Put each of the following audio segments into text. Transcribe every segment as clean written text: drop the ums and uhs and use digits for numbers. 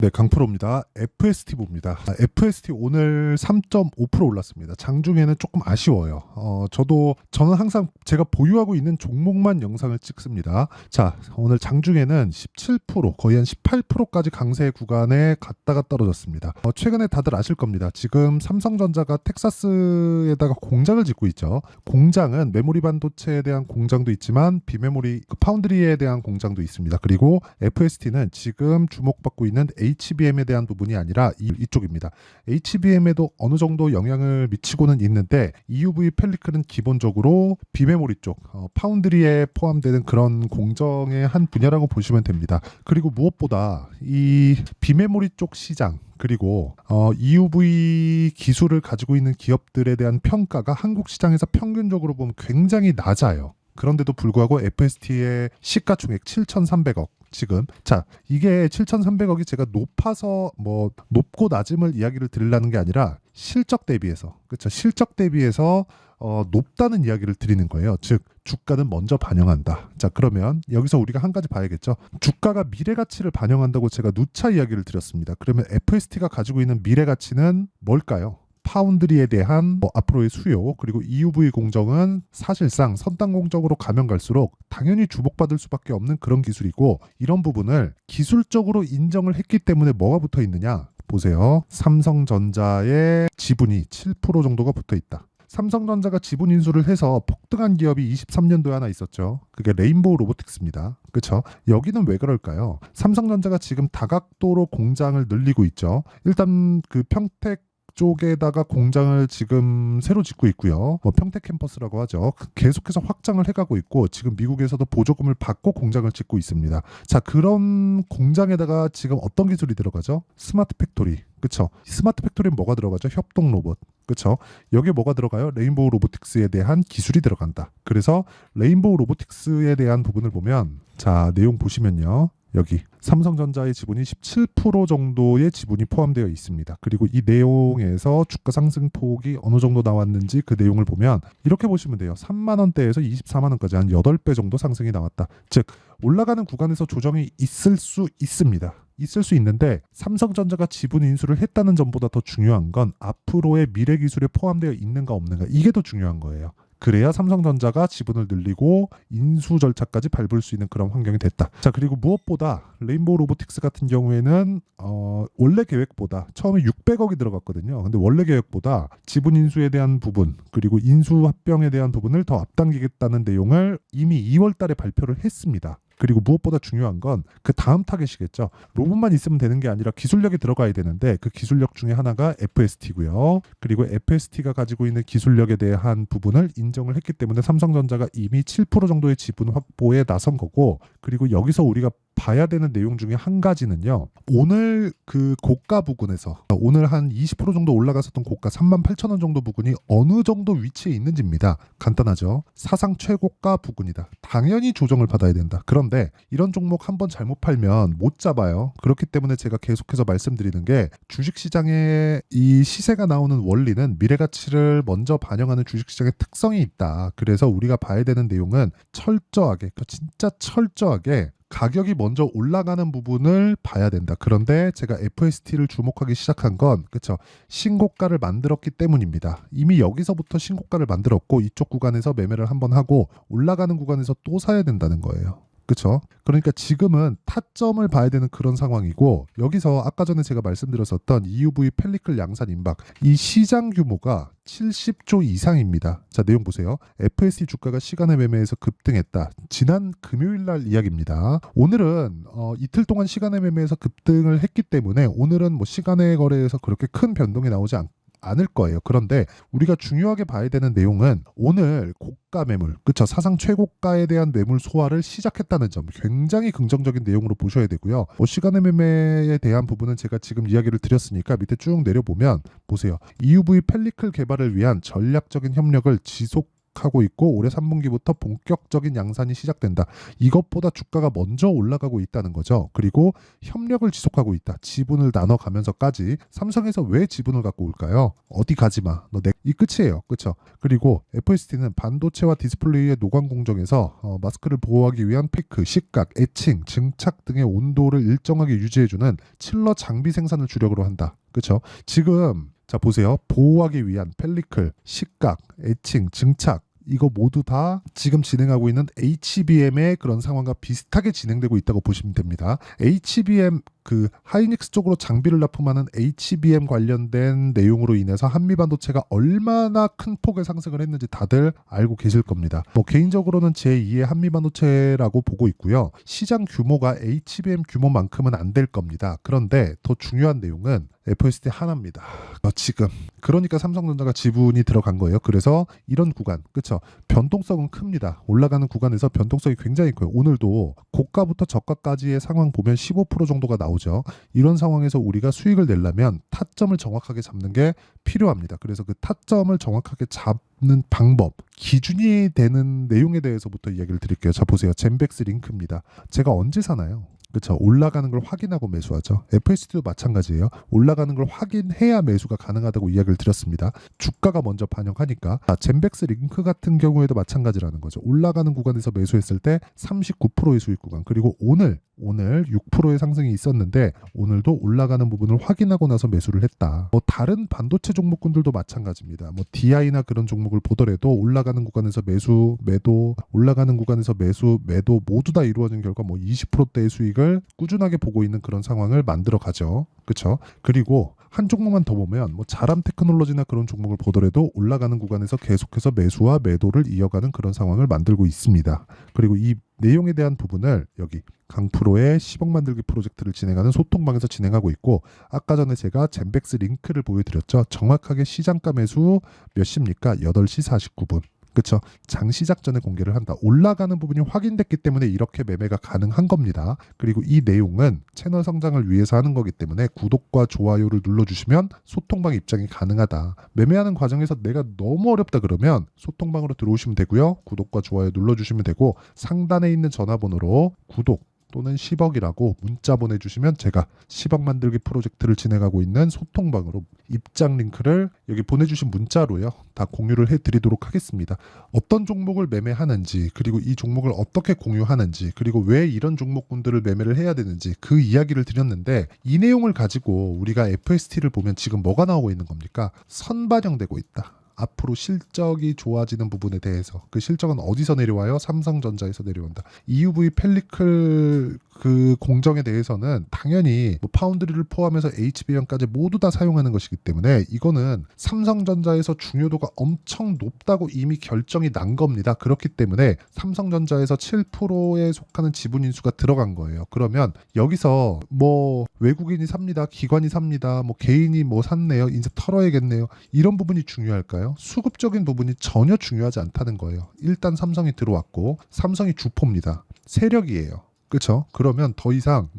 네, 강프로입니다. FST 봅니다. FST 오늘 3.5% 올랐습니다. 장중에는 조금 아쉬워요. 저는 항상 제가 보유하고 있는 종목만 영상을 찍습니다. 자, 오늘 장중에는 17%, 거의 한 18%까지 강세 구간에 갔다가 떨어졌습니다. 최근에 다들 아실 겁니다. 지금 삼성전자가 텍사스에다가 공장을 짓고 있죠. 공장은 메모리 반도체에 대한 공장도 있지만 비메모리 파운드리에 대한 공장도 있습니다. 그리고 FST는 지금 주목받고 있는 HBM에 대한 부분이 아니라 이쪽입니다. HBM에도 어느 정도 영향을 미치고는 있는데 EUV 펠리클은 기본적으로 비메모리 쪽 파운드리에 포함되는 그런 공정의 한 분야라고 보시면 됩니다. 그리고 무엇보다 이 비메모리 쪽 시장 그리고 EUV 기술을 가지고 있는 기업들에 대한 평가가 한국 시장에서 평균적으로 보면 굉장히 낮아요. 그런데도 불구하고 FST의 시가총액 7,300억 지금 자 이게 7,300억이 제가 높아서 뭐 높고 낮음을 이야기를 드리려는 게 아니라 실적 대비해서 그렇죠 실적 대비해서 높다는 이야기를 드리는 거예요. 즉 주가는 먼저 반영한다. 자 그러면 여기서 우리가 한 가지 봐야겠죠. 주가가 미래 가치를 반영한다고 제가 누차 이야기를 드렸습니다. 그러면 FST가 가지고 있는 미래 가치는 뭘까요? 파운드리에 대한 앞으로의 수요 그리고 EUV 공정은 사실상 선단 공정으로 가면 갈수록 당연히 주목받을 수밖에 없는 그런 기술이고 이런 부분을 기술적으로 인정을 했기 때문에 뭐가 붙어 있느냐 보세요. 삼성전자의 지분이 7% 정도가 붙어 있다. 삼성전자가 지분 인수를 해서 폭등한 기업이 23년도에 하나 있었죠. 그게 레인보우 로보틱스입니다. 그렇죠? 여기는 왜 그럴까요? 삼성전자가 지금 다각도로 공장을 늘리고 있죠. 일단 그 평택 쪽에다가 공장을 지금 새로 짓고 있고요. 평택 캠퍼스라고 하죠. 계속해서 확장을 해가고 있고 지금 미국에서도 보조금을 받고 공장을 짓고 있습니다. 자 그런 공장에다가 지금 어떤 기술이 들어가죠? 스마트 팩토리. 그쵸? 스마트 팩토리는 뭐가 들어가죠? 협동 로봇. 그쵸? 여기에 뭐가 들어가요? 레인보우 로보틱스에 대한 기술이 들어간다. 그래서 레인보우 로보틱스에 대한 부분을 보면 자 내용 보시면요. 여기 삼성전자의 지분이 17% 정도의 지분이 포함되어 있습니다. 그리고 이 내용에서 주가 상승폭이 어느 정도 나왔는지 그 내용을 보면 이렇게 보시면 돼요. 3만 원대에서 24만 원까지 한 8배 정도 상승이 나왔다. 즉 올라가는 구간에서 조정이 있을 수 있습니다. 있을 수 있는데 삼성전자가 지분 인수를 했다는 점보다 더 중요한 건 앞으로의 미래 기술에 포함되어 있는가 없는가 이게 더 중요한 거예요. 그래야 삼성전자가 지분을 늘리고 인수 절차까지 밟을 수 있는 그런 환경이 됐다. 자 그리고 무엇보다 레인보우 로보틱스 같은 경우에는 원래 계획보다 처음에 600억이 들어갔거든요. 근데 원래 계획보다 지분 인수에 대한 부분 그리고 인수 합병에 대한 부분을 더 앞당기겠다는 내용을 이미 2월 달에 발표를 했습니다. 그리고 무엇보다 중요한 건 그 다음 타겟이겠죠. 로봇만 있으면 되는 게 아니라 기술력이 들어가야 되는데 그 기술력 중에 하나가 FST고요. 그리고 FST가 가지고 있는 기술력에 대한 부분을 인정을 했기 때문에 삼성전자가 이미 7% 정도의 지분 확보에 나선 거고 그리고 여기서 우리가 봐야 되는 내용 중에 한 가지는요. 오늘 그 고가 부근에서 오늘 한 20% 정도 올라갔었던 고가 38,000원 정도 부근이 어느 정도 위치에 있는지입니다. 간단하죠. 사상 최고가 부근이다. 당연히 조정을 받아야 된다. 그런데 이런 종목 한번 잘못 팔면 못 잡아요. 그렇기 때문에 제가 계속해서 말씀드리는 게 주식시장에 이 시세가 나오는 원리는 미래가치를 먼저 반영하는 주식시장의 특성이 있다. 그래서 우리가 봐야 되는 내용은 철저하게 진짜 철저하게 가격이 먼저 올라가는 부분을 봐야 된다. 그런데 제가 FST를 주목하기 시작한 건 그렇죠. 신고가를 만들었기 때문입니다. 이미 여기서부터 신고가를 만들었고 이쪽 구간에서 매매를 한번 하고 올라가는 구간에서 또 사야 된다는 거예요. 그렇죠? 그러니까 지금은 타점을 봐야 되는 그런 상황이고 여기서 아까 전에 제가 말씀드렸었던 EUV 펠리클 양산 임박 이 시장 규모가 70조 이상입니다. 자 내용 보세요. FST 주가가 시간의 매매에서 급등했다. 지난 금요일 날 이야기입니다. 오늘은 이틀 동안 시간의 매매에서 급등을 했기 때문에 오늘은 뭐 시간의 거래에서 그렇게 큰 변동이 나오지 않을 거예요. 그런데 우리가 중요하게 봐야 되는 내용은 오늘 고가 매물, 그쵸? 사상 최고가에 대한 매물 소화를 시작했다는 점 굉장히 긍정적인 내용으로 보셔야 되고요. 시간의 매매에 대한 부분은 제가 지금 이야기를 드렸으니까 밑에 쭉 내려보면 보세요. EUV 펠리클 개발을 위한 전략적인 협력을 지속 하고 있고 올해 3분기부터 본격적인 양산이 시작된다. 이것보다 주가가 먼저 올라가고 있다는 거죠. 그리고 협력을 지속하고 있다. 지분을 나눠가면서까지. 삼성에서 왜 지분을 갖고 올까요? 어디 가지 마. 이 끝이에요. 그렇죠? 그리고 FST는 반도체와 디스플레이의 노광 공정에서 마스크를 보호하기 위한 피크, 식각, 에칭, 증착 등의 온도를 일정하게 유지해주는 칠러 장비 생산을 주력으로 한다. 그렇죠? 지금 자 보세요. 보호하기 위한 펠리클, 식각, 에칭, 증착 이거 모두 다 지금 진행하고 있는 HBM의 그런 상황과 비슷하게 진행되고 있다고 보시면 됩니다. HBM 하이닉스 쪽으로 장비를 납품하는 HBM 관련된 내용으로 인해서 한미반도체가 얼마나 큰 폭의 상승을 했는지 다들 알고 계실 겁니다. 개인적으로는 제2의 한미반도체라고 보고 있고요. 시장 규모가 HBM 규모만큼은 안 될 겁니다. 그런데 더 중요한 내용은 FST 하나입니다. 지금 그러니까 삼성전자가 지분이 들어간 거예요. 그래서 이런 구간, 그렇죠? 변동성은 큽니다. 올라가는 구간에서 변동성이 굉장히 커요. 오늘도 고가부터 저가까지의 상황 보면 15% 정도가 나오죠. 이런 상황에서 우리가 수익을 내려면 타점을 정확하게 잡는 게 필요합니다. 그래서 그 타점을 정확하게 잡는 방법, 기준이 되는 내용에 대해서부터 이야기를 드릴게요. 자 보세요. 젠백스 링크입니다. 제가 언제 사나요? 그렇죠. 올라가는 걸 확인하고 매수하죠. FST도 마찬가지예요. 올라가는 걸 확인해야 매수가 가능하다고 이야기를 드렸습니다. 주가가 먼저 반영하니까. 젠백스 링크 같은 경우에도 마찬가지라는 거죠. 올라가는 구간에서 매수했을 때 39%의 수익 구간. 그리고 오늘 6%의 상승이 있었는데 오늘도 올라가는 부분을 확인하고 나서 매수를 했다. 다른 반도체 종목군들도 마찬가지입니다. DI나 그런 종목을 보더라도 올라가는 구간에서 매수, 매도, 올라가는 구간에서 매수, 매도 모두 다 이루어진 결과 20%대의 수익을 꾸준하게 보고 있는 그런 상황을 만들어 가죠. 그렇죠? 그리고 한 종목만 더 보면 자람 테크놀로지나 그런 종목을 보더라도 올라가는 구간에서 계속해서 매수와 매도를 이어가는 그런 상황을 만들고 있습니다. 그리고 이 내용에 대한 부분을 여기 강프로의 10억 만들기 프로젝트를 진행하는 소통방에서 진행하고 있고 아까 전에 제가 젠백스 링크를 보여드렸죠. 정확하게 시장가 매수 몇 시입니까? 8시 49분. 그렇죠. 장 시작 전에 공개를 한다. 올라가는 부분이 확인됐기 때문에 이렇게 매매가 가능한 겁니다. 그리고 이 내용은 채널 성장을 위해서 하는 거기 때문에 구독과 좋아요를 눌러주시면 소통방 입장이 가능하다. 매매하는 과정에서 내가 너무 어렵다 그러면 소통방으로 들어오시면 되고요. 구독과 좋아요 눌러주시면 되고 상단에 있는 전화번호로 구독 또는 10억이라고 문자 보내주시면 제가 10억 만들기 프로젝트를 진행하고 있는 소통방으로 입장 링크를 여기 보내주신 문자로요. 다 공유를 해드리도록 하겠습니다. 어떤 종목을 매매하는지 그리고 이 종목을 어떻게 공유하는지 그리고 왜 이런 종목군들을 매매를 해야 되는지 그 이야기를 드렸는데 이 내용을 가지고 우리가 FST를 보면 지금 뭐가 나오고 있는 겁니까? 선반영되고 있다. 앞으로 실적이 좋아지는 부분에 대해서 그 실적은 어디서 내려와요? 삼성전자에서 내려온다. EUV 펠리클 그 공정에 대해서는 당연히 파운드리를 포함해서 HBM까지 모두 다 사용하는 것이기 때문에 이거는 삼성전자에서 중요도가 엄청 높다고 이미 결정이 난 겁니다. 그렇기 때문에 삼성전자에서 7%에 속하는 지분 인수가 들어간 거예요. 그러면 여기서 외국인이 삽니다. 기관이 삽니다. 개인이 샀네요. 이제 털어야겠네요. 이런 부분이 중요할까요? 수급적인 부분이 전혀 중요하지 않다는 거예요. 일단 삼성이 들어왔고 삼성이 주포입니다. 세력이에요. 그렇죠? 그러면 더 이상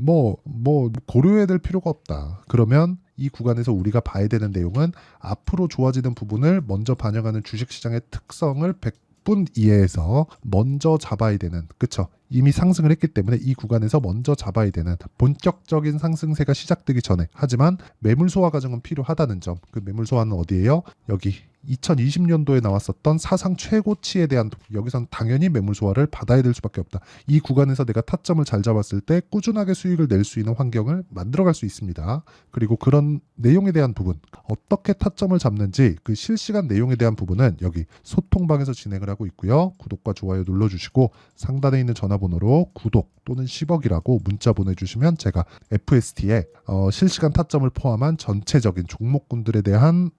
고려해야 될 필요가 없다. 그러면 이 구간에서 우리가 봐야 되는 내용은 앞으로 좋아지는 부분을 먼저 반영하는 주식시장의 특성을 100분 이해해서 먼저 잡아야 되는, 그렇죠? 이미 상승을 했기 때문에 이 구간에서 먼저 잡아야 되는 본격적인 상승세가 시작되기 전에, 하지만 매물 소화 과정은 필요하다는 점. 그 매물 소화는 어디예요? 여기 2020년도에 나왔었던 사상 최고치에 대한, 여기선 당연히 매물 소화를 받아야 될 수밖에 없다. 이 구간에서 내가 타점을 잘 잡았을 때 꾸준하게 수익을 낼 수 있는 환경을 만들어갈 수 있습니다. 그리고 그런 내용에 대한 부분, 어떻게 타점을 잡는지 그 실시간 내용에 대한 부분은 여기 소통방에서 진행을 하고 있고요. 구독과 좋아요 눌러주시고 상단에 있는 전화번호로 구독 또는 10억이라고 문자 보내주시면 제가 FST에 실시간 타점을 포함한 전체적인 종목군들에 대한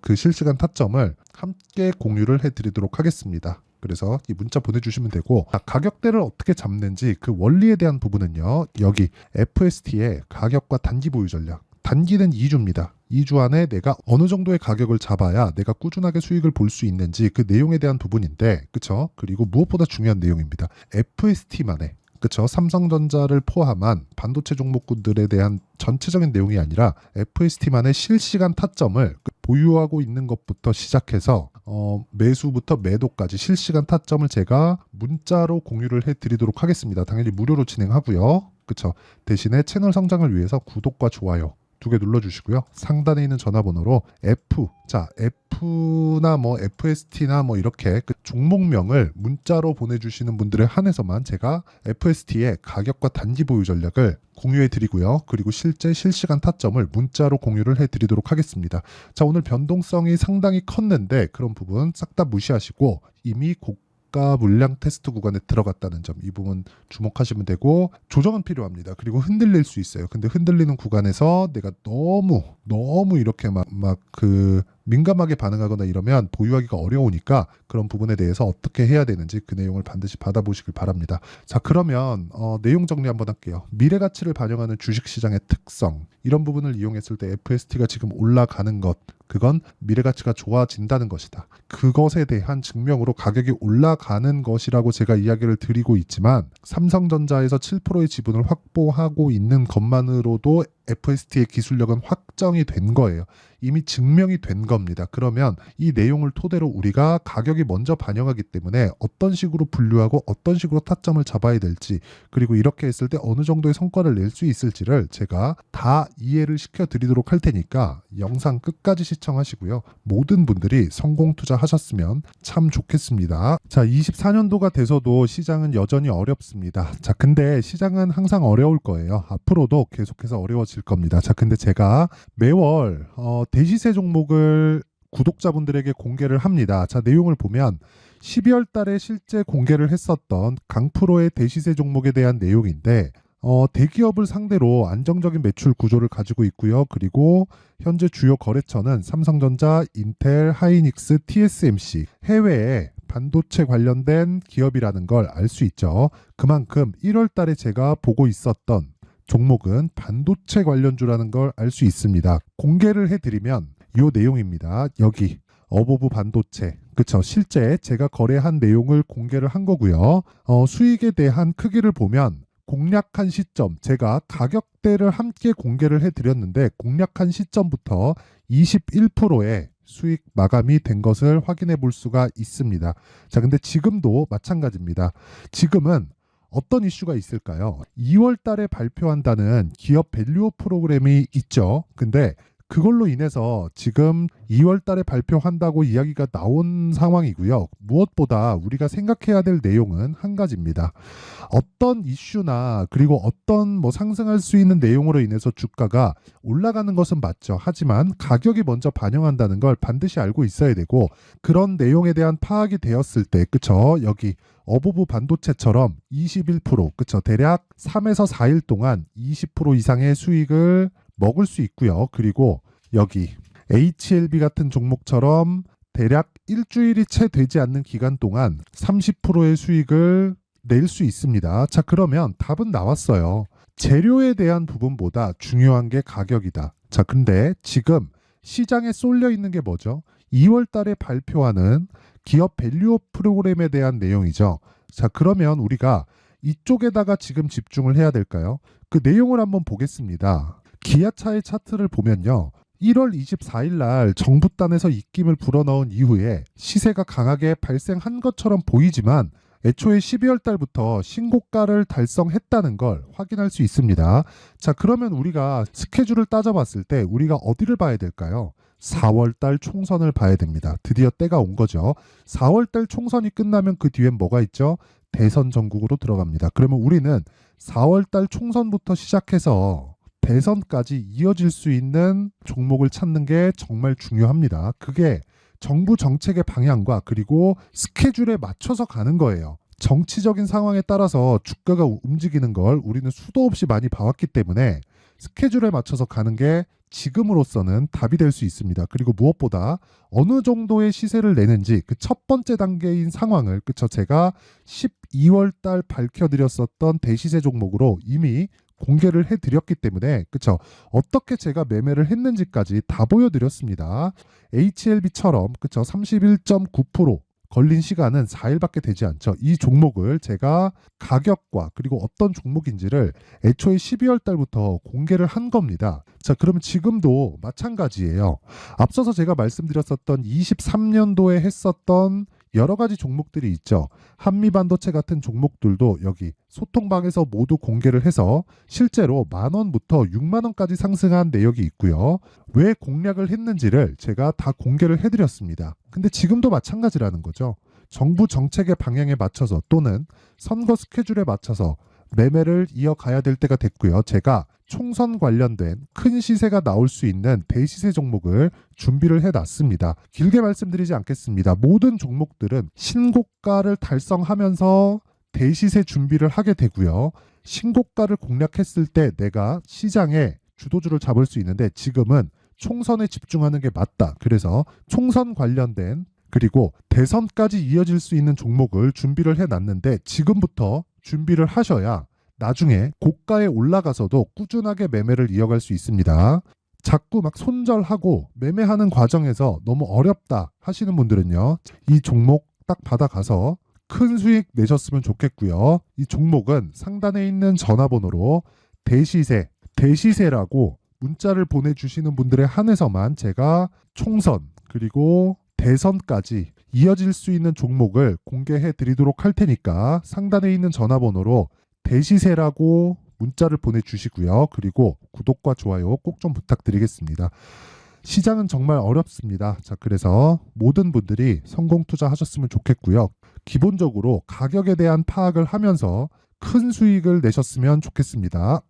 그 실시간 타점을 함께 공유를 해드리도록 하겠습니다. 그래서 이 문자 보내주시면 되고, 가격대를 어떻게 잡는지 그 원리에 대한 부분은요, 여기 FST의 가격과 단기 보유 전략, 단기는 2주입니다. 2주 안에 내가 어느 정도의 가격을 잡아야 내가 꾸준하게 수익을 볼 수 있는지 그 내용에 대한 부분인데, 그쵸? 그리고 무엇보다 중요한 내용입니다. FST만의, 그쵸? 삼성전자를 포함한 반도체 종목군들에 대한 전체적인 내용이 아니라 FST만의 실시간 타점을 보유하고 있는 것부터 시작해서 매수부터 매도까지 실시간 타점을 제가 문자로 공유를 해드리도록 하겠습니다. 당연히 무료로 진행하고요. 그쵸? 대신에 채널 성장을 위해서 구독과 좋아요 2개 눌러주시고요. 상단에 있는 전화번호로 F나 뭐 FST나 뭐 이렇게 그 종목명을 문자로 보내주시는 분들에 한해서만 제가 FST의 가격과 단기 보유 전략을 공유해 드리고요. 그리고 실제 실시간 타점을 문자로 공유를 해 드리도록 하겠습니다. 자, 오늘 변동성이 상당히 컸는데 그런 부분 싹 다 무시하시고 이미 고가 물량 테스트 구간에 들어갔다는 점, 이 부분 주목하시면 되고, 조정은 필요합니다. 그리고 흔들릴 수 있어요. 근데 흔들리는 구간에서 내가 너무 이렇게 막 민감하게 반응하거나 이러면 보유하기가 어려우니까 그런 부분에 대해서 어떻게 해야 되는지 그 내용을 반드시 받아보시길 바랍니다. 자, 그러면 내용 정리 한번 할게요. 미래 가치를 반영하는 주식시장의 특성, 이런 부분을 이용했을 때 FST가 지금 올라가는 것, 그건 미래 가치가 좋아진다는 것이다. 그것에 대한 증명으로 가격이 올라가는 것이라고 제가 이야기를 드리고 있지만, 삼성전자에서 7%의 지분을 확보하고 있는 것만으로도 FST의 기술력은 확정이 된 거예요. 이미 증명이 된 겁니다. 그러면 이 내용을 토대로 우리가 가격이 먼저 반영하기 때문에 어떤 식으로 분류하고 어떤 식으로 타점을 잡아야 될지, 그리고 이렇게 했을 때 어느 정도의 성과를 낼 수 있을지를 제가 다 이해를 시켜드리도록 할 테니까 영상 끝까지 시청하시고요. 모든 분들이 성공 투자하셨으면 참 좋겠습니다. 자, 24년도가 돼서도 시장은 여전히 어렵습니다. 자, 근데 시장은 항상 어려울 거예요. 앞으로도 계속해서 어려워질 겁니다. 자, 근데 제가 매월 대시세 종목을 구독자분들에게 공개를 합니다. 자, 내용을 보면 12월 달에 실제 공개를 했었던 강프로의 대시세 종목에 대한 내용인데, 대기업을 상대로 안정적인 매출 구조를 가지고 있고요. 그리고 현재 주요 거래처는 삼성전자, 인텔, 하이닉스, TSMC, 해외에 반도체 관련된 기업이라는 걸 알 수 있죠. 그만큼 1월 달에 제가 보고 있었던 종목은 반도체 관련주라는 걸 알 수 있습니다. 공개를 해드리면 이 내용입니다. 여기 어보브 반도체, 그쵸? 실제 제가 거래한 내용을 공개를 한 거고요. 수익에 대한 크기를 보면 공략한 시점, 제가 가격대를 함께 공개를 해드렸는데 공략한 시점부터 21%의 수익 마감이 된 것을 확인해 볼 수가 있습니다. 자, 근데 지금도 마찬가지입니다. 지금은 어떤 이슈가 있을까요? 2월 달에 발표한다는 기업 밸류업 프로그램이 있죠. 근데 그걸로 인해서 지금 2월 달에 발표한다고 이야기가 나온 상황이고요. 무엇보다 우리가 생각해야 될 내용은 한 가지입니다. 어떤 이슈나 그리고 어떤 상승할 수 있는 내용으로 인해서 주가가 올라가는 것은 맞죠. 하지만 가격이 먼저 반영한다는 걸 반드시 알고 있어야 되고, 그런 내용에 대한 파악이 되었을 때, 그쵸? 여기 어보브 반도체처럼 21%, 그쵸? 대략 3에서 4일 동안 20% 이상의 수익을 먹을 수 있고요. 그리고 여기 HLB 같은 종목처럼 대략 일주일이 채 되지 않는 기간 동안 30%의 수익을 낼 수 있습니다. 자, 그러면 답은 나왔어요. 재료에 대한 부분보다 중요한 게 가격이다. 자, 근데 지금 시장에 쏠려 있는 게 뭐죠? 2월 달에 발표하는 기업 밸류업 프로그램에 대한 내용이죠. 자, 그러면 우리가 이쪽에다가 지금 집중을 해야 될까요? 그 내용을 한번 보겠습니다. 기아차의 차트를 보면요. 1월 24일 날 정부단에서 입김을 불어넣은 이후에 시세가 강하게 발생한 것처럼 보이지만 애초에 12월 달부터 신고가를 달성했다는 걸 확인할 수 있습니다. 자, 그러면 우리가 스케줄을 따져봤을 때 우리가 어디를 봐야 될까요? 4월 달 총선을 봐야 됩니다. 드디어 때가 온 거죠. 4월 달 총선이 끝나면 그 뒤엔 뭐가 있죠? 대선 전국으로 들어갑니다. 그러면 우리는 4월 달 총선부터 시작해서 대선까지 이어질 수 있는 종목을 찾는 게 정말 중요합니다. 그게 정부 정책의 방향과 그리고 스케줄에 맞춰서 가는 거예요. 정치적인 상황에 따라서 주가가 움직이는 걸 우리는 수도 없이 많이 봐왔기 때문에 스케줄에 맞춰서 가는 게 지금으로서는 답이 될 수 있습니다. 그리고 무엇보다 어느 정도의 시세를 내는지 그 첫 번째 단계인 상황을, 그쵸? 제가 12월 달 밝혀드렸었던 대시세 종목으로 이미 공개를 해드렸기 때문에, 그쵸? 어떻게 제가 매매를 했는지까지 다 보여드렸습니다. HLB처럼, 그쵸? 31.9% 걸린 시간은 4일밖에 되지 않죠. 이 종목을 제가 가격과 그리고 어떤 종목인지를 애초에 12월 달부터 공개를 한 겁니다. 자, 그러면 지금도 마찬가지예요. 앞서서 제가 말씀드렸었던 23년도에 했었던 여러 가지 종목들이 있죠. 한미반도체 같은 종목들도 여기 소통방에서 모두 공개를 해서 실제로 10,000원부터 60,000원까지 상승한 내역이 있고요. 왜 공략을 했는지를 제가 다 공개를 해드렸습니다. 근데 지금도 마찬가지라는 거죠. 정부 정책의 방향에 맞춰서 또는 선거 스케줄에 맞춰서 매매를 이어가야 될 때가 됐고요. 제가 총선 관련된 큰 시세가 나올 수 있는 대시세 종목을 준비를 해놨습니다. 길게 말씀드리지 않겠습니다. 모든 종목들은 신고가를 달성하면서 대시세 준비를 하게 되고요. 신고가를 공략했을 때 내가 시장에 주도주를 잡을 수 있는데 지금은 총선에 집중하는 게 맞다. 그래서 총선 관련된 그리고 대선까지 이어질 수 있는 종목을 준비를 해놨는데 지금부터 준비를 하셔야 나중에 고가에 올라가서도 꾸준하게 매매를 이어갈 수 있습니다. 자꾸 막 손절하고 매매하는 과정에서 너무 어렵다 하시는 분들은요. 이 종목 딱 받아가서 큰 수익 내셨으면 좋겠고요. 이 종목은 상단에 있는 전화번호로 대시세라고 문자를 보내주시는 분들에 한해서만 제가 총선 그리고 대선까지 이어질 수 있는 종목을 공개해 드리도록 할 테니까 상단에 있는 전화번호로 대시세라고 문자를 보내주시고요. 그리고 구독과 좋아요 꼭 좀 부탁드리겠습니다. 시장은 정말 어렵습니다. 자, 그래서 모든 분들이 성공 투자하셨으면 좋겠고요. 기본적으로 가격에 대한 파악을 하면서 큰 수익을 내셨으면 좋겠습니다.